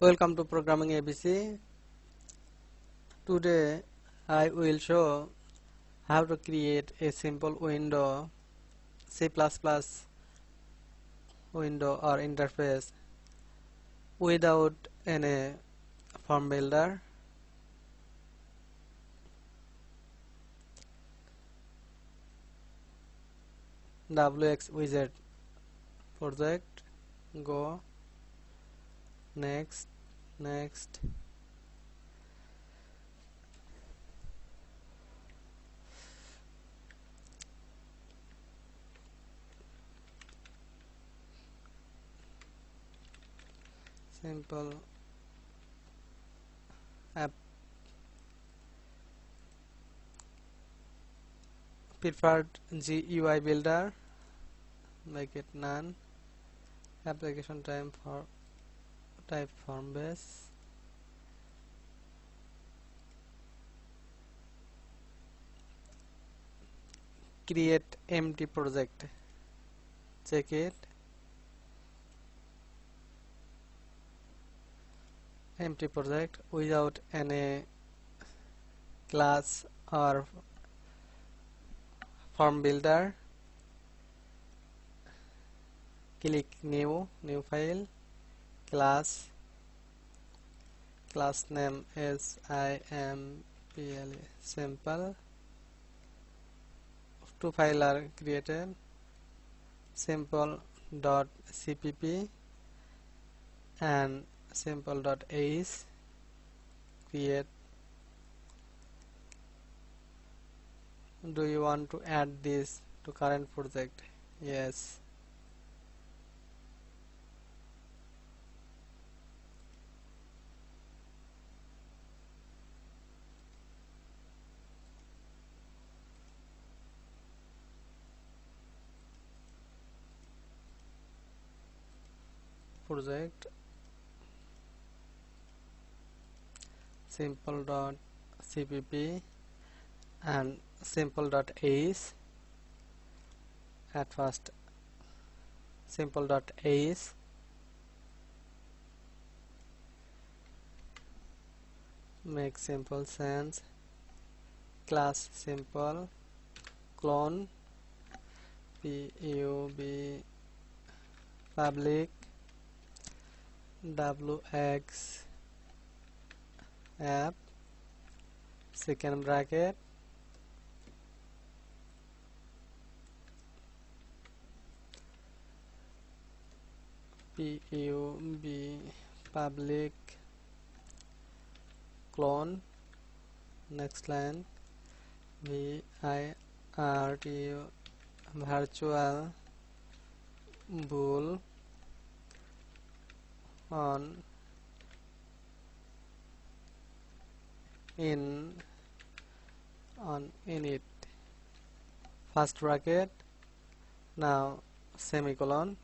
Welcome to Programming ABC. Today I will show how to create a simple window, C++ window or interface without any form builder. WX widget project, go, next. Simple app, preferred GUI builder, make it none. Application type form base. Create empty project, check it. Empty project without any class or form builder. Click new file, class name is simple. Two files are created, simple.cpp and simple.ace. Create. Do you want to add this to current project? Yes. Project simple.cpp and simple.ace. At first simple.ace, make simple sense, class simple, clone pub public wx app, second bracket, pub public clone, next line, virtu virtual bool on init, first bracket, now semicolon.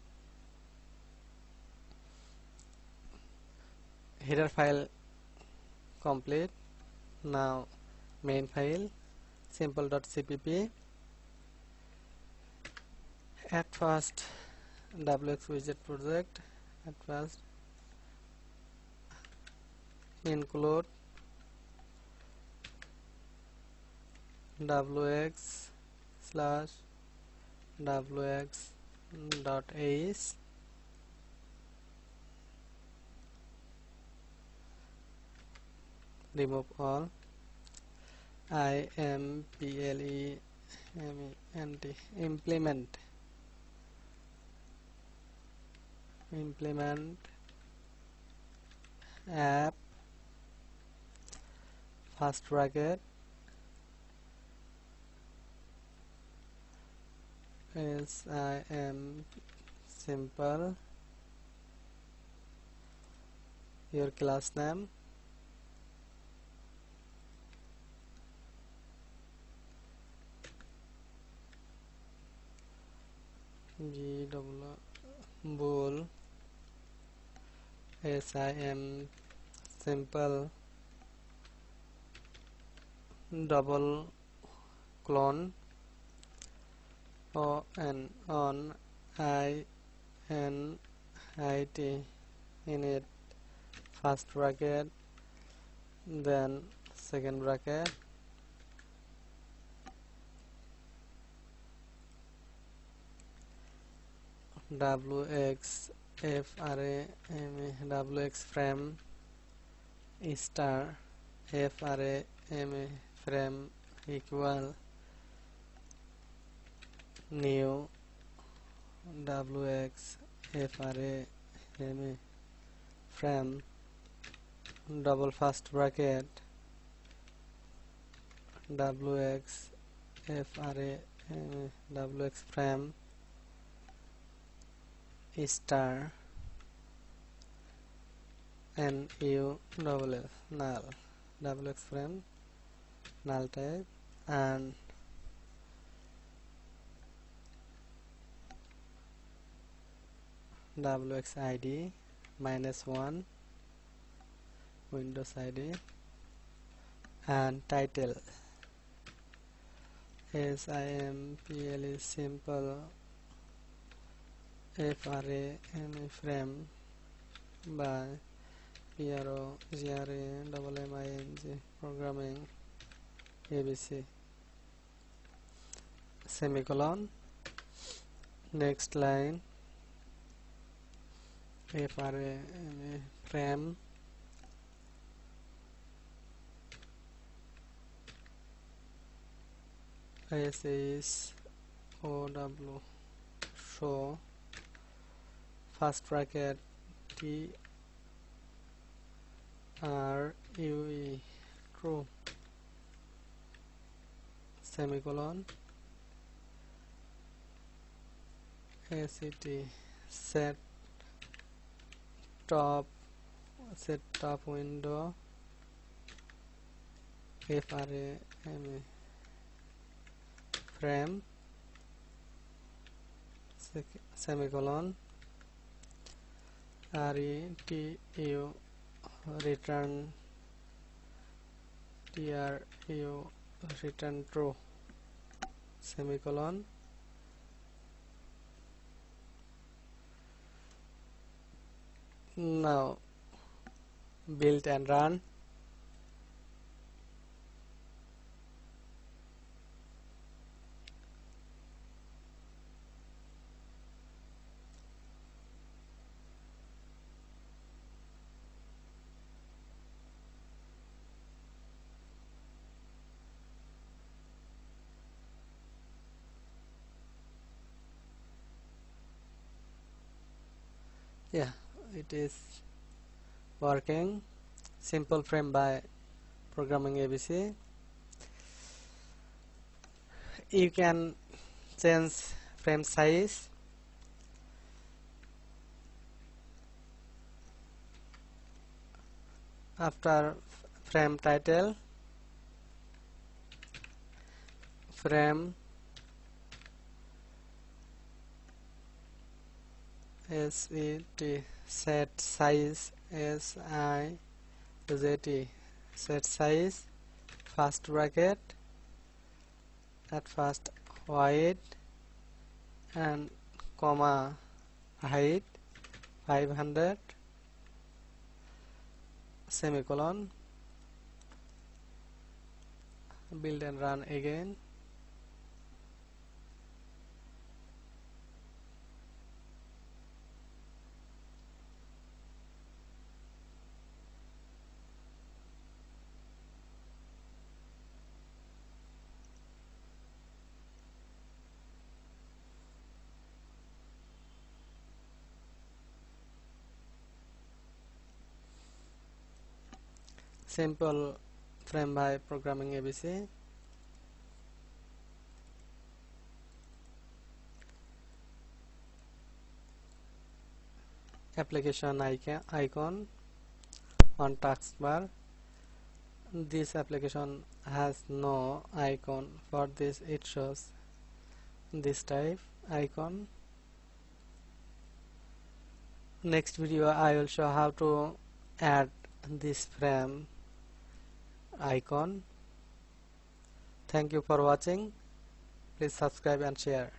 Header file complete. Now main file simple.cpp. At first wx widget project, at first include wx/wx.ace, remove all, implement app, first bracket is simple, your class name, bool simple double clone on I N I T init first bracket, then second bracket, wx wx frame star frame equal new wx frame double first bracket wx wx frame star nu double f null wx frame null type, and wx id -1 Windows ID, and title simple is simple frame by PROGRAMMING programming ABC semicolon. Next line frame is OW show first bracket TRUE true semicolon ACT set top window frame semicolon RETU return TRU return true semicolon. Now build and run. Yeah, it is working. Simple frame by programming ABC. You can change frame size, after frame title, frame set size set size first bracket at first wide and comma height 500 semicolon. Build and run again. Simple frame by programming ABC. Application icon on taskbar. This application has no icon. For this it shows this type icon. Next video I will show how to add this frame icon. Thank you for watching. Please subscribe and share.